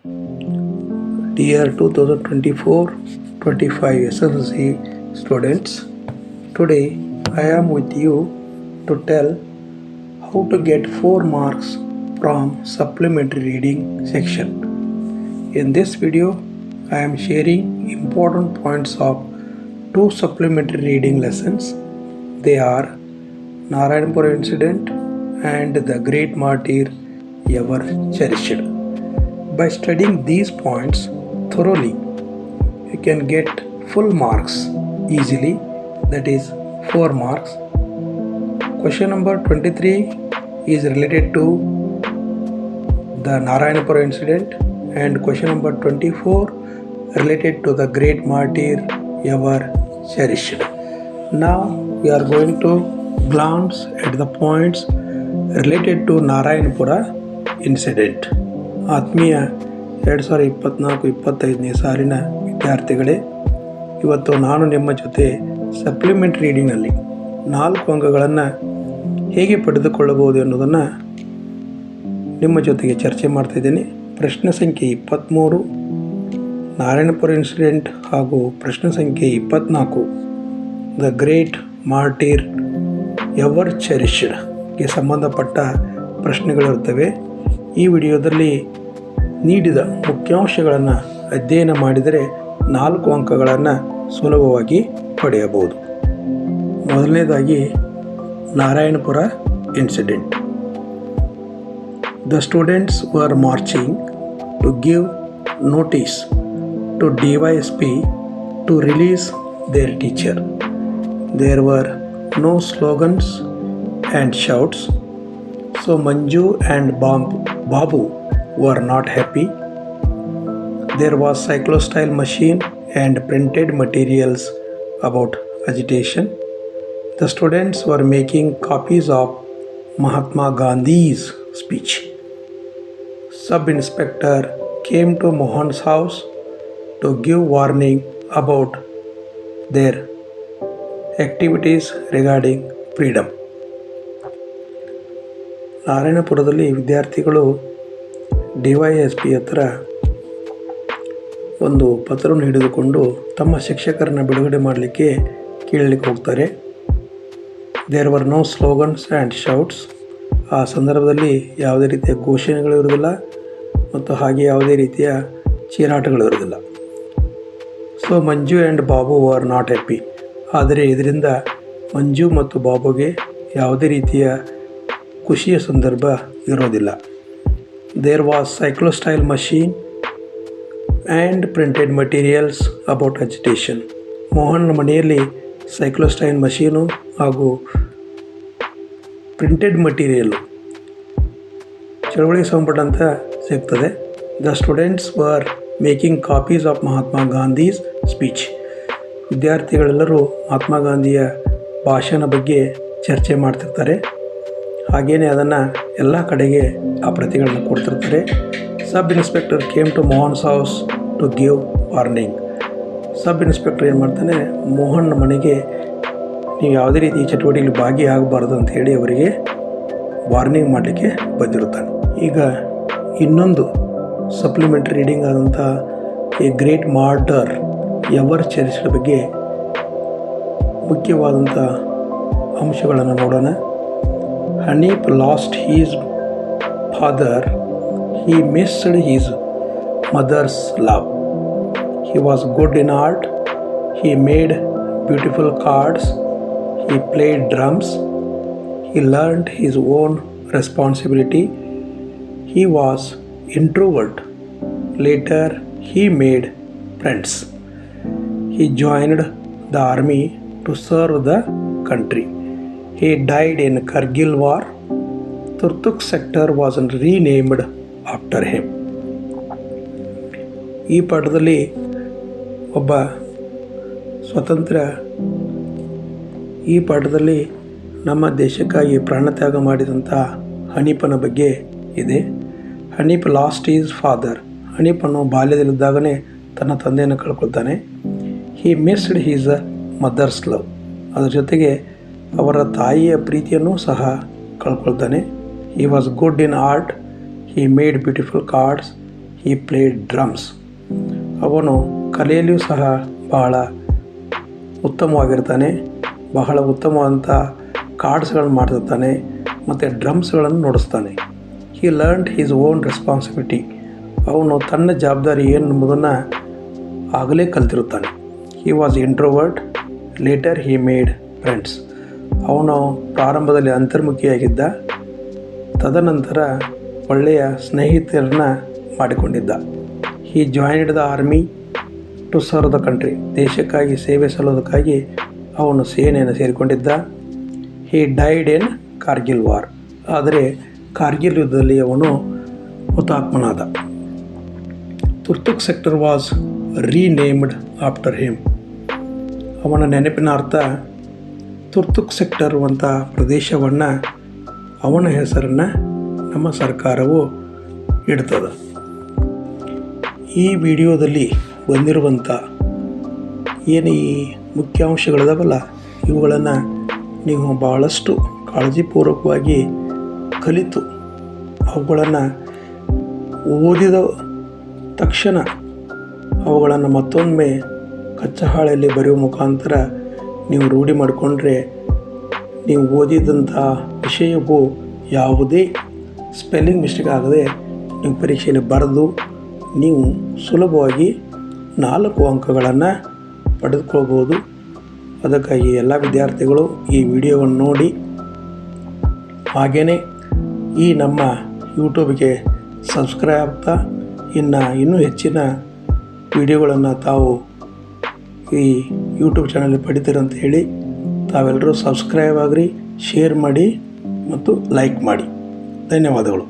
Dear 2024-25 SSLC students, today I am with you to tell how to get 4 marks from supplementary reading section. In this video, I am sharing important points of 2 supplementary reading lessons. They are Narayanpura incident and the great martyr ever cherished. By studying these points thoroughly, you can get full marks easily, that is 4 marks. Question number 23 is related to the Narayanpura incident and question number 24 related to the great martyr ever cherished. Now we are going to glance at the points related to Narayanpura incident. ಆತ್ಮೀಯ 2024-25ನೇ ಸಾಲಿನ ವಿದ್ಯಾರ್ಥಿಗಳೇ, ಇವತ್ತು ನಾನು ನಿಮ್ಮ ಜೊತೆ supplementary ರೀಡಿಂಗ್ನಲ್ಲಿ 4 ಅಂಕಗಳನ್ನು ಹೇಗೆ ಪಡೆದುಕೊಳ್ಳಬಹುದು ಎನ್ನುವುದನ್ನು ನಿಮ್ಮ ಜೊತೆಗೆ ಚರ್ಚೆ ಮಾಡ್ತಾಯಿದ್ದೀನಿ. ಪ್ರಶ್ನೆ ಸಂಖ್ಯೆ 23 ನಾರಾಯಣಪುರ ಇನ್ಸಿಡೆಂಟ್ ಹಾಗೂ ಪ್ರಶ್ನೆ ಸಂಖ್ಯೆ 24 ದ ಗ್ರೇಟ್ ಮಾರ್ಟಿರ್ ಎವರ್ ಚೆರಿಶ್ಡ್ಗೆ ಸಂಬಂಧಪಟ್ಟ ಪ್ರಶ್ನೆಗಳಿರ್ತವೆ. ಈ ವಿಡಿಯೋದಲ್ಲಿ ನೀಡಿದ ಮುಖ್ಯಾಂಶಗಳನ್ನು ಅಧ್ಯಯನ ಮಾಡಿದರೆ 4 ಅಂಕಗಳನ್ನು ಸುಲಭವಾಗಿ ಪಡೆಯಬಹುದು. ಮೊದಲನೇದಾಗಿ Narayanapura incident. The students were marching to give notice to DYSP to release their teacher. There were no slogans and shouts, so Manju and Babu were not happy. There was cyclostyle machine and printed materials about agitation. The students were making copies of Mahatma Gandhi's speech. Sub-inspector came to Mohan's house to give warning about their activities regarding freedom. ನಾರಾಯಣಪುರದಲ್ಲಿ ವಿದ್ಯಾರ್ಥಿಗಳು DYSP ಹತ್ರ ಒಂದು ಪತ್ರವನ್ನು ಹಿಡಿದುಕೊಂಡು ತಮ್ಮ ಶಿಕ್ಷಕರನ್ನು ಬಿಡುಗಡೆ ಮಾಡಲಿಕ್ಕೆ ಕೇಳಲಿಕ್ಕೆ ಹೋಗ್ತಾರೆ. There were no slogans and shouts. ಆ ಸಂದರ್ಭದಲ್ಲಿ ಯಾವುದೇ ರೀತಿಯ ಘೋಷಣೆಗಳು ಇರೋದಿಲ್ಲ ಮತ್ತು ಹಾಗೆ ಯಾವುದೇ ರೀತಿಯ ಚೀರಾಟಗಳು ಇರೋದಿಲ್ಲ. So Manju and Babu are not happy. ಆದರೆ ಇದರಿಂದ ಮಂಜು ಮತ್ತು ಬಾಬುಗೆ ಯಾವುದೇ ರೀತಿಯ ಖುಷಿಯ ಸಂದರ್ಭ ಇರೋದಿಲ್ಲ. There was cyclostyle machine and printed materials about agitation. Mohan ಮನೆಯಲ್ಲಿ ಸೈಕ್ಲೋಸ್ಟೈಲ್ ಮಷೀನು ಹಾಗೂ ಪ್ರಿಂಟೆಡ್ ಮಟೀರಿಯಲ್ಲು ಚಳವಳಿಗೆ ಸಂಬಂಧಪಟ್ಟಂಥ ಸಿಗ್ತದೆ. The students were making copies of Mahatma Gandhi's speech. ವಿದ್ಯಾರ್ಥಿಗಳೆಲ್ಲರೂ ಮಹಾತ್ಮ ಗಾಂಧಿಯ ಭಾಷಣ ಬಗ್ಗೆ ಚರ್ಚೆ ಮಾಡ್ತಿರ್ತಾರೆ. ಹಾಗೆಯೇ ಅದನ್ನು ಎಲ್ಲ ಕಡೆಗೆ ಆ ಪ್ರತಿಗಳನ್ನು ಕೊಡ್ತಿರ್ತಾರೆ. Sub inspector came to Mohan's house to give warning. Sub inspector ಏನು ಮಾಡ್ತಾನೆ, ಮೋಹನ್ ಮನೆಗೆ ನೀವು ಯಾವುದೇ ರೀತಿ ಚಟುವಟಿಕೆಯಲ್ಲಿ ಭಾಗಿಯಾಗಬಾರ್ದು ಅಂತ ಹೇಳಿ ಅವರಿಗೆ ವಾರ್ನಿಂಗ್ ಮಾಡಲಿಕ್ಕೆ ಬಂದಿರುತ್ತಾನೆ. ಈಗ ಇನ್ನೊಂದು ಸಪ್ಲಿಮೆಂಟ್ರಿ ರೀಡಿಂಗ್ ಆದಂಥ a great martyr ever cherished ಬಗ್ಗೆ ಮುಖ್ಯವಾದಂಥ ಅಂಶಗಳನ್ನು ನೋಡೋಣ. Hanif lost his father, he missed his mother's love. He was good in art. He made beautiful cards. He played drums. He learned his own responsibility. He was introvert. Later, he made friends. He joined the army to serve the country. He died in Kargil war. Turtuk sector was renamed after him. ಈ ಪಾಠದಲ್ಲಿ ಒಬ್ಬ ನಮ್ಮ ದೇಶಕ್ಕಾಗಿ ಪ್ರಾಣತ್ಯಾಗ ಮಾಡಿದಂಥ ಹನೀಫನ ಬಗ್ಗೆ ಇದೆ. Hanif lost his father. ಹನೀಫನು ಬಾಲ್ಯದಲ್ಲಿದ್ದಾಗಲೇ ತನ್ನ ತಂದೆಯನ್ನು ಕಳ್ಕೊಳ್ತಾನೆ. He missed his mother's love. ಅದರ ಜೊತೆಗೆ ಅವರ ತಾಯಿಯ ಪ್ರೀತಿಯನ್ನು ಸಹ ಕಳ್ಕೊಳ್ತಾನೆ. He was good in art. He made beautiful cards. he played drums. ಅವನು ಕಲೆಯಲ್ಲಿಯೂ ಸಹ ಬಹಳ ಉತ್ತಮವಾಗಿರ್ತಾನೆ. ಬಹಳ ಉತ್ತಮವಾದಂಥ ಕಾರ್ಡ್ಸ್ಗಳನ್ನು ಮಾಡ್ತಿರ್ತಾನೆ ಮತ್ತು ಡ್ರಮ್ಸ್ಗಳನ್ನು ನುಡಿಸ್ತಾನೆ. He learned his own responsibility. ಅವನು ತನ್ನ ಜವಾಬ್ದಾರಿ ಏನು ಎಂಬುದನ್ನು ಆಗಲೇ ಕಲ್ತಿರುತ್ತಾನೆ. He was introvert, later he made friends. ಅವನು ಪ್ರಾರಂಭದಲ್ಲಿ ಅಂತರ್ಮುಖಿಯಾಗಿದ್ದ, ತದನಂತರ ಒಳ್ಳೆಯ ಸ್ನೇಹಿತರನ್ನ ಮಾಡಿಕೊಂಡಿದ್ದ. He joined the army to serve the country. ದೇಶಕ್ಕಾಗಿ ಸೇವೆ ಸಲ್ಲೋದಕ್ಕಾಗಿ ಅವನು ಸೇನೆಯನ್ನು ಸೇರಿಕೊಂಡಿದ್ದ. He died in Kargil war. ಆದರೆ ಕಾರ್ಗಿಲ್ ಯುದ್ಧದಲ್ಲಿ ಅವನು ಹುತಾತ್ಮನಾದ. Turtuk sector was renamed after him. ಅವನ ನೆನಪಿನ ಅರ್ಥ ತುರ್ತುಕ್ ಸೆಕ್ಟರ್ ಅಂತ ಪ್ರದೇಶವನ್ನು ಅವನ ಹೆಸರನ್ನು ನಮ್ಮ ಸರ್ಕಾರವು ಇಡ್ತದೆ. ಈ ವಿಡಿಯೋದಲ್ಲಿ ಬಂದಿರುವಂಥ ಏನು ಈ ಮುಖ್ಯಾಂಶಗಳಿದಾವಲ್ಲ, ಇವುಗಳನ್ನು ನೀವು ಭಾಳಷ್ಟು ಕಾಳಜಿಪೂರ್ವಕವಾಗಿ ಕಲಿತು ಅವುಗಳನ್ನು ಓದಿದ ತಕ್ಷಣ ಅವುಗಳನ್ನು ಮತ್ತೊಮ್ಮೆ ಕಚ್ಚಹಾಳೆಯಲ್ಲಿ ಬರೆಯುವ ಮುಖಾಂತರ ನೀವು ರೂಢಿ ಮಾಡಿಕೊಂಡ್ರೆ ನೀವು ಓದಿದಂಥ ವಿಷಯವು ಯಾವುದೇ ಸ್ಪೆಲ್ಲಿಂಗ್ ಮಿಸ್ಟೇಕ್ ಆಗದೆ ನೀವು ಪರೀಕ್ಷೆಯಲ್ಲಿ ಬರೆದು ನೀವು ಸುಲಭವಾಗಿ 4 ಅಂಕಗಳನ್ನು ಪಡೆದುಕೊಳ್ಬೋದು. ಅದಕ್ಕಾಗಿ ಎಲ್ಲ ವಿದ್ಯಾರ್ಥಿಗಳು ಈ ವಿಡಿಯೋವನ್ನು ನೋಡಿ ಹಾಗೆಯೇ ಈ ನಮ್ಮ ಯೂಟ್ಯೂಬ್ಗೆ ಸಬ್ಸ್ಕ್ರೈಬ್ ಆಗ್ತಾ ಇನ್ನೂ ಹೆಚ್ಚಿನ ವಿಡಿಯೋಗಳನ್ನು ತಾವು ಈ ಯೂಟ್ಯೂಬ್ ಚಾನಲ್ ಪಡಿತೀರಂತ ಹೇಳಿ ತಾವೆಲ್ಲರೂ ಸಬ್ಸ್ಕ್ರೈಬ್ ಆಗಿರಿ, ಶೇರ್ ಮಾಡಿ ಮತ್ತು ಲೈಕ್ ಮಾಡಿ. ಧನ್ಯವಾದಗಳು.